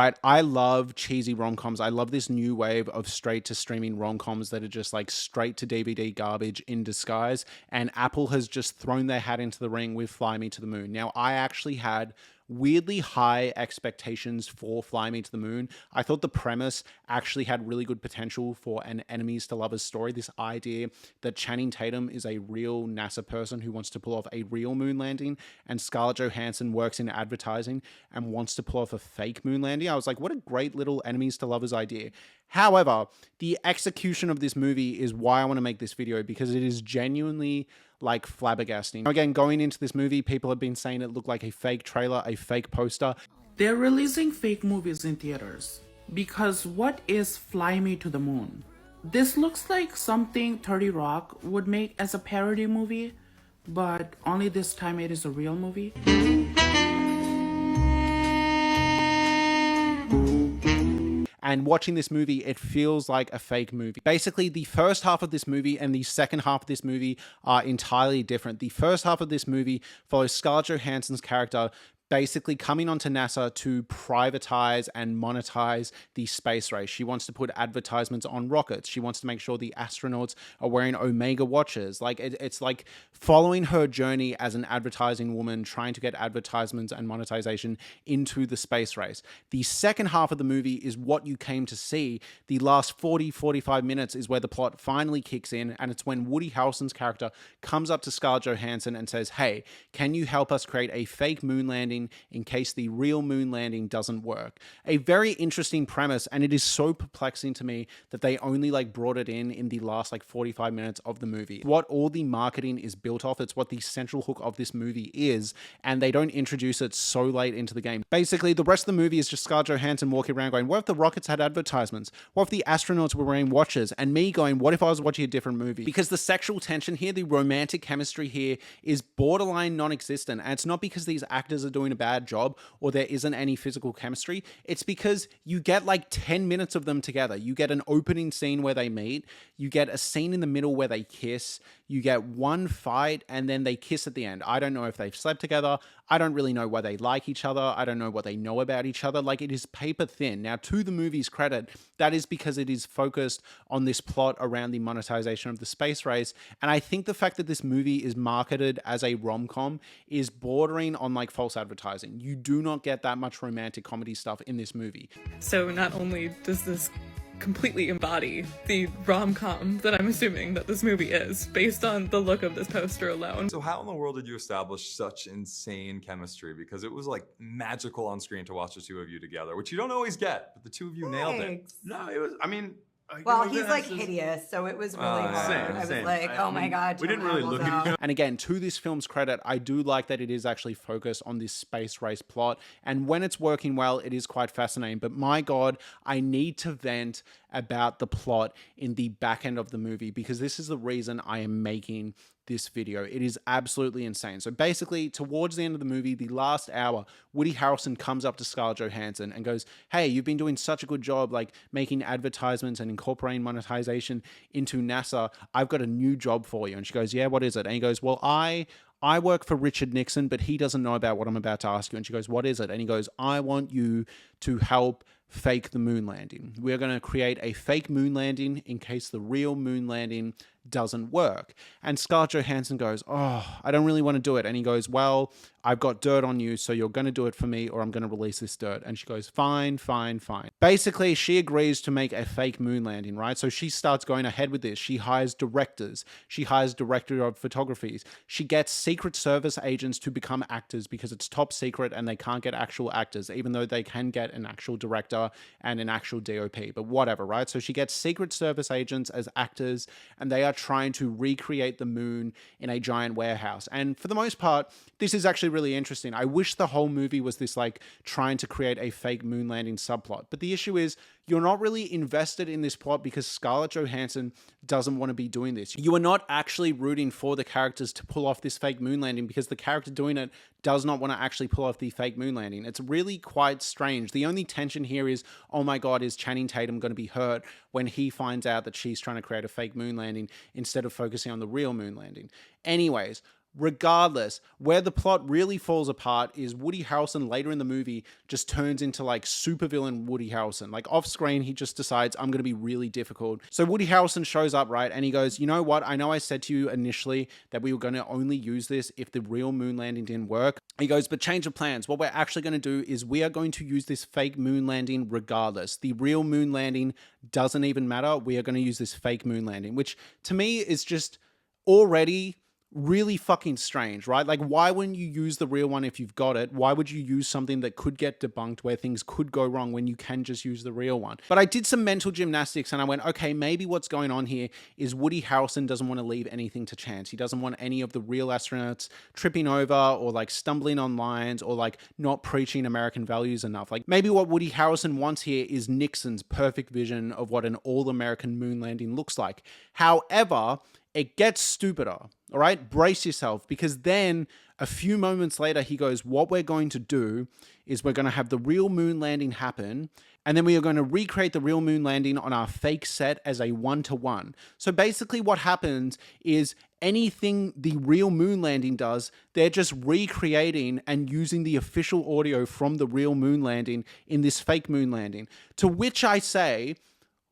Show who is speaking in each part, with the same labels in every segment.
Speaker 1: Right, I love cheesy rom-coms. I love this new wave of straight to streaming rom-coms that are just like straight to DVD garbage in disguise. And Apple has just thrown their hat into the ring with Fly Me to the Moon. Now, I actually had weirdly high expectations for Fly Me to the Moon. I thought the premise actually had really good potential for an enemies to lovers story. This idea that Channing Tatum is a real NASA person who wants to pull off a real moon landing, and Scarlett Johansson works in advertising and wants to pull off a fake moon landing. I was like, what a great little enemies to lovers idea. However, the execution of this movie is why I want to make this video, because it is genuinely like flabbergasting. Again, going into this movie, people have been saying it looked like a fake trailer, a fake poster.
Speaker 2: They're releasing fake movies in theaters because what is Fly Me to the Moon? This looks like something 30 Rock would make as a parody movie, but only this time it is a real movie.
Speaker 1: And watching this movie, it feels like a fake movie. Basically, the first half of this movie and the second half of this movie are entirely different. The first half of this movie follows Scarlett Johansson's character basically coming onto NASA to privatize and monetize the space race. She wants to put advertisements on rockets. She wants to make sure the astronauts are wearing Omega watches. Like it's like following her journey as an advertising woman, trying to get advertisements and monetization into the space race. The second half of the movie is what you came to see. The last 45 minutes is where the plot finally kicks in, and it's when Woody Harrelson's character comes up to Scarlett Johansson and says, hey, can you help us create a fake moon landing in case the real moon landing doesn't work? A very interesting premise, and it is so perplexing to me that they only like brought it in the last like 45 minutes of the movie. What all the marketing is built off, it's what the central hook of this movie is, and they don't introduce it so late into the game. Basically, the rest of the movie is just Scarlett Johansson walking around going, what if the rockets had advertisements? What if the astronauts were wearing watches? And me going, what if I was watching a different movie? Because the sexual tension here, the romantic chemistry here is borderline non-existent, and it's not because these actors are doing a bad job or there isn't any physical chemistry. It's because you get like 10 minutes of them together. You get an opening scene where they meet, you get a scene in the middle where they kiss, you get one fight, and then they kiss at the end. I don't know if they've slept together. I don't really know why they like each other. I don't know what they know about each other. Like, it is paper thin. Now, to the movie's credit, that is because it is focused on this plot around the monetization of the space race. And I think the fact that this movie is marketed as a rom-com is bordering on like false advertising. You do not get that much romantic comedy stuff in this movie.
Speaker 3: So not only does this completely embody the rom-com that I'm assuming that this movie is, based on the look of this poster alone.
Speaker 4: So how in the world did you establish such insane chemistry? Because it was like magical on screen to watch the two of you together, which you don't always get, but the two of you nailed it.
Speaker 5: No, it was, I mean...
Speaker 6: Well, he's like hideous, so it was really hard. I was like, oh my God.
Speaker 5: We didn't really look at each other.
Speaker 1: And again, to this film's credit, I do like that it is actually focused on this space race plot. And when it's working well, it is quite fascinating. But my God, I need to vent about the plot in the back end of the movie, because this is the reason I am making this video. It is absolutely insane. So basically, towards the end of the movie, the last hour, Woody Harrelson comes up to Scarlett Johansson and goes, hey, you've been doing such a good job like making advertisements and incorporating monetization into NASA. I've got a new job for you. And she goes, yeah, what is it? And he goes, well, I work for Richard Nixon, but he doesn't know about what I'm about to ask you. And she goes, what is it? And he goes, I want you to help fake the moon landing. We're going to create a fake moon landing in case the real moon landing doesn't work. And Scarlett Johansson goes, oh, I don't really want to do it. And he goes, well, I've got dirt on you, so you're going to do it for me or I'm going to release this dirt. And she goes, fine, fine, fine. Basically, she agrees to make a fake moon landing, right? So she starts going ahead with this. She hires directors. She hires director of photography. She gets Secret Service agents to become actors because it's top secret and they can't get actual actors, even though they can get an actual director and an actual DOP, but whatever, right? So she gets Secret Service agents as actors, and they are trying to recreate the moon in a giant warehouse. And for the most part, this is actually really interesting. I wish the whole movie was this like trying to create a fake moon landing subplot. But the issue is you're not really invested in this plot because Scarlett Johansson doesn't want to be doing this. You are not actually rooting for the characters to pull off this fake moon landing because the character doing it does not want to actually pull off the fake moon landing. It's really quite strange. The only tension here is, oh my God, is Channing Tatum going to be hurt when he finds out that she's trying to create a fake moon landing instead of focusing on the real moon landing? Anyways, Regardless, where the plot really falls apart is Woody Harrelson later in the movie just turns into like supervillain Woody Harrelson. Like off screen, he just decides, I'm going to be really difficult. So Woody Harrelson shows up, right? And he goes, you know what? I know I said to you initially that we were going to only use this if the real moon landing didn't work. He goes, but change of plans. What we're actually going to do is we are going to use this fake moon landing regardless. The real moon landing doesn't even matter. We are going to use this fake moon landing, which to me is just already really fucking strange, right? Like, why wouldn't you use the real one if you've got it? Why would you use something that could get debunked where things could go wrong when you can just use the real one? But I did some mental gymnastics and I went, okay, maybe what's going on here is Woody Harrelson doesn't want to leave anything to chance. He doesn't want any of the real astronauts tripping over or like stumbling on lines or like not preaching American values enough. Like maybe what Woody Harrelson wants here is Nixon's perfect vision of what an all-American moon landing looks like. However, it gets stupider, all right? Brace yourself, because then a few moments later, he goes, what we're going to do is we're going to have the real moon landing happen, and then we are going to recreate the real moon landing on our fake set as a one-to-one. So basically what happens is anything the real moon landing does, they're just recreating and using the official audio from the real moon landing in this fake moon landing. To which I say,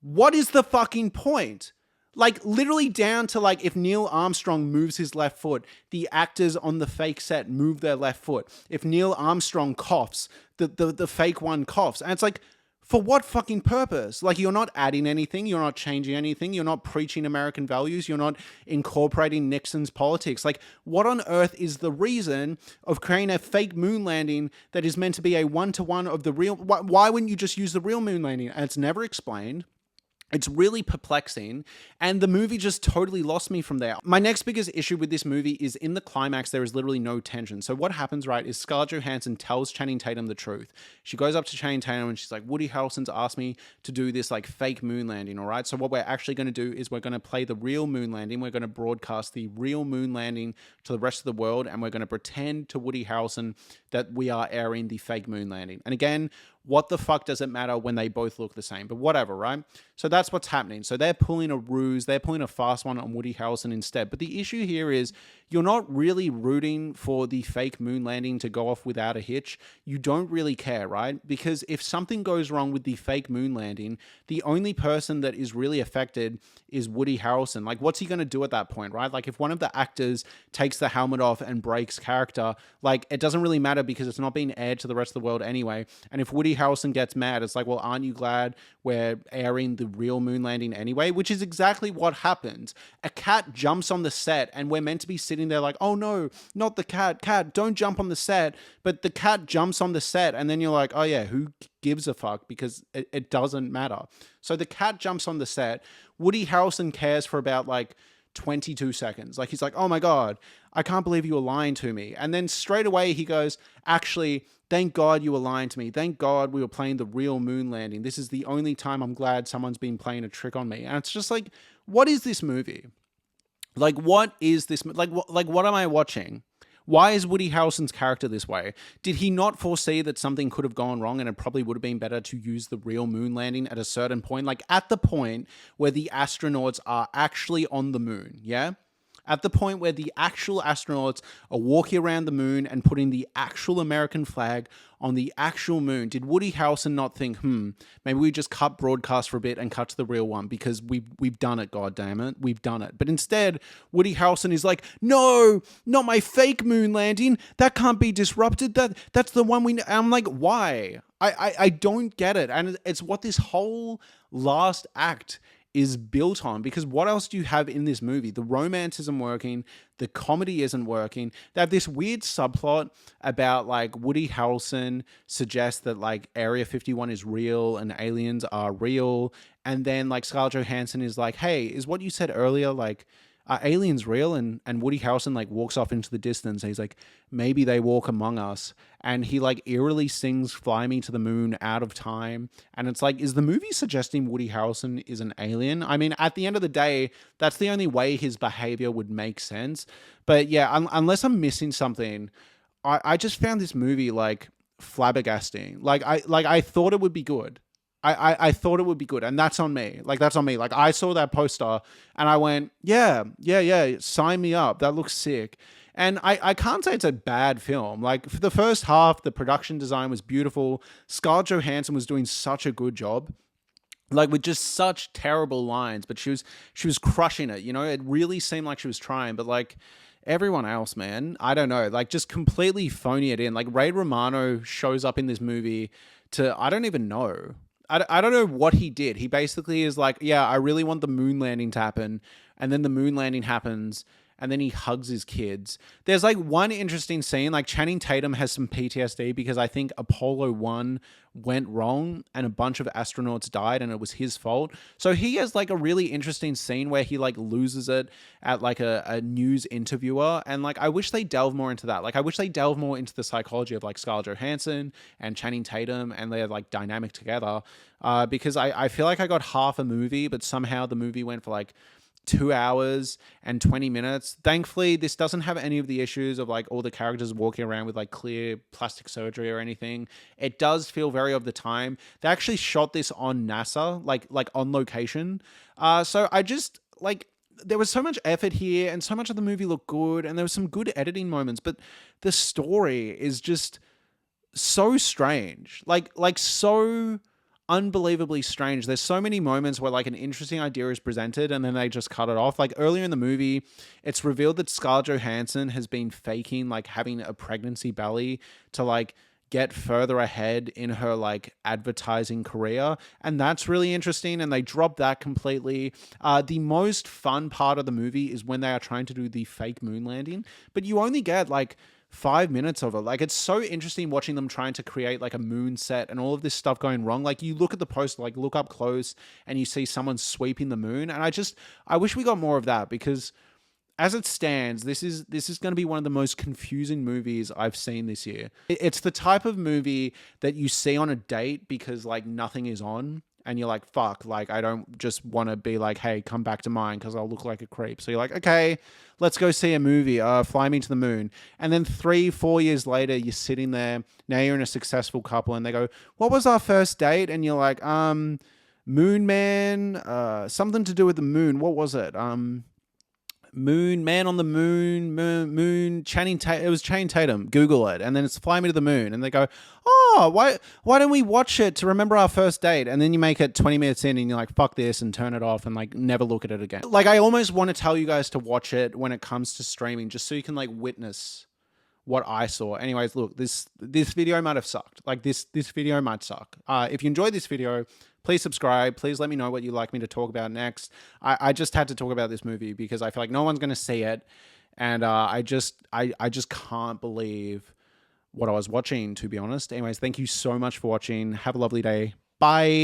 Speaker 1: what is the fucking point? Like, literally down to, like, if Neil Armstrong moves his left foot, the actors on the fake set move their left foot. If Neil Armstrong coughs, the fake one coughs. And it's like, for what fucking purpose? Like, you're not adding anything. You're not changing anything. You're not preaching American values. You're not incorporating Nixon's politics. Like, what on earth is the reason of creating a fake moon landing that is meant to be a one-to-one of the real? Why wouldn't you just use the real moon landing? And it's never explained. It's really perplexing, and the movie just totally lost me from there. My next biggest issue with this movie is in the climax, there is literally no tension. So what happens, right, is Scarlett Johansson tells Channing Tatum the truth. She goes up to Channing Tatum and she's like, Woody Harrelson's asked me to do this like fake moon landing, all right? So what we're actually going to do is we're going to play the real moon landing. We're going to broadcast the real moon landing to the rest of the world, and we're going to pretend to Woody Harrelson that we are airing the fake moon landing. And again, what the fuck does it matter when they both look the same? But whatever, right? So that's what's happening. So they're pulling a ruse. They're pulling a fast one on Woody Harrelson instead. But the issue here is you're not really rooting for the fake moon landing to go off without a hitch. You don't really care, right? Because if something goes wrong with the fake moon landing, the only person that is really affected is Woody Harrelson. Like, what's he going to do at that point, right? Like, if one of the actors takes the helmet off and breaks character, like, it doesn't really matter because it's not being aired to the rest of the world anyway. And if Woody Harrelson gets mad, it's like, well, aren't you glad we're airing the real moon landing anyway? Which is exactly what happens. A cat jumps on the set and we're meant to be sitting there like, oh no, not the cat, don't jump on the set. But the cat jumps on the set and then you're like, oh yeah, who gives a fuck, because it doesn't matter. So the cat jumps on the set. Woody Harrelson cares for about like 22 seconds. Like, he's like, oh my God, I can't believe you were lying to me. And then straight away he goes, actually, thank God you were lying to me. Thank God we were playing the real moon landing. This is the only time I'm glad someone's been playing a trick on me. And it's just like, what is this movie? Like, what is this? Like, what am I watching? Why is Woody Harrelson's character this way? Did he not foresee that something could have gone wrong and it probably would have been better to use the real moon landing at a certain point? Like, at the point where the astronauts are actually on the moon, yeah? At the point where the actual astronauts are walking around the moon and putting the actual American flag on the actual moon, did Woody Harrelson not think, maybe we just cut broadcast for a bit and cut to the real one because we've done it, goddammit, we've done it. But instead, Woody Harrelson is like, no, not my fake moon landing. That can't be disrupted. That's the one we. I'm like, why? I don't get it, and it's what this whole last act is built on, because what else do you have in this movie? The romance isn't working. The comedy isn't working. They have this weird subplot about like Woody Harrelson suggests that like Area 51 is real and aliens are real. And then like Scarlett Johansson is like, hey, is what you said earlier, like, are aliens real? And Woody Harrelson like walks off into the distance. And he's like, maybe they walk among us. And he like eerily sings Fly Me to the Moon out of time. And it's like, is the movie suggesting Woody Harrelson is an alien? I mean, at the end of the day, that's the only way his behavior would make sense. But yeah, unless I'm missing something, I just found this movie like flabbergasting. Like I thought it would be good. I thought it would be good, and that's on me. Like, that's on me. Like, I saw that poster, and I went, yeah, sign me up. That looks sick. And I can't say it's a bad film. Like, for the first half, the production design was beautiful. Scarlett Johansson was doing such a good job, like with just such terrible lines, but she was crushing it. You know, it really seemed like she was trying, but like everyone else, man, I don't know, like just completely phony it in. Like Ray Romano shows up in this movie to, I don't even know. I don't know what he did. He basically is like, yeah, I really want the moon landing to happen. And then the moon landing happens. And then he hugs his kids. There's like one interesting scene, like Channing Tatum has some PTSD because I think Apollo 1 went wrong and a bunch of astronauts died and it was his fault. So he has like a really interesting scene where he like loses it at like a news interviewer. And like, I wish they delve more into that. Like, I wish they delve more into the psychology of like Scarlett Johansson and Channing Tatum and their like dynamic together. Because I feel like I got half a movie, but somehow the movie went for like 2 hours and 20 minutes. Thankfully, this doesn't have any of the issues of like all the characters walking around with like clear plastic surgery or anything. It does feel very of the time. They actually shot this on NASA, like on location. So I just like, there was so much effort here and so much of the movie looked good and there was some good editing moments, but the story is just so strange. Like so unbelievably strange. There's so many moments where like an interesting idea is presented and then they just cut it off. Like earlier in the movie, it's revealed that Scarlett Johansson has been faking like having a pregnancy belly to like get further ahead in her like advertising career, and that's really interesting, and they drop that completely. The most fun part of the movie is when they are trying to do the fake moon landing, but you only get like 5 minutes of it. Like, it's so interesting watching them trying to create like a moon set and all of this stuff going wrong. Like, you look at the poster, like look up close and you see someone sweeping the moon, and I wish we got more of that, because as it stands, this is going to be one of the most confusing movies I've seen this year. It's the type of movie that you see on a date because like nothing is on and you're like, fuck, like I don't just want to be like, hey, come back to mine because I'll look like a creep. So you're like, okay, let's go see a movie, Fly Me to the Moon. And then 3-4 years later, you're sitting there, now you're in a successful couple and they go, what was our first date? And you're like, Moon Man, something to do with the moon. What was it? Moon, Man on the Moon, Channing Tatum. It was Channing Tatum. Google it, and then it's Fly Me to the Moon, and they go, "Oh, why don't we watch it to remember our first date?" And then you make it 20 minutes in, and you're like, "Fuck this," and turn it off, and like never look at it again. Like, I almost want to tell you guys to watch it when it comes to streaming, just so you can like witness what I saw. Anyways, look, this video might have sucked. Like this video might suck. If you enjoyed this video, please subscribe. Please let me know what you'd like me to talk about next. I just had to talk about this movie because I feel like no one's going to see it. And I just can't believe what I was watching, to be honest. Anyways, thank you so much for watching. Have a lovely day. Bye.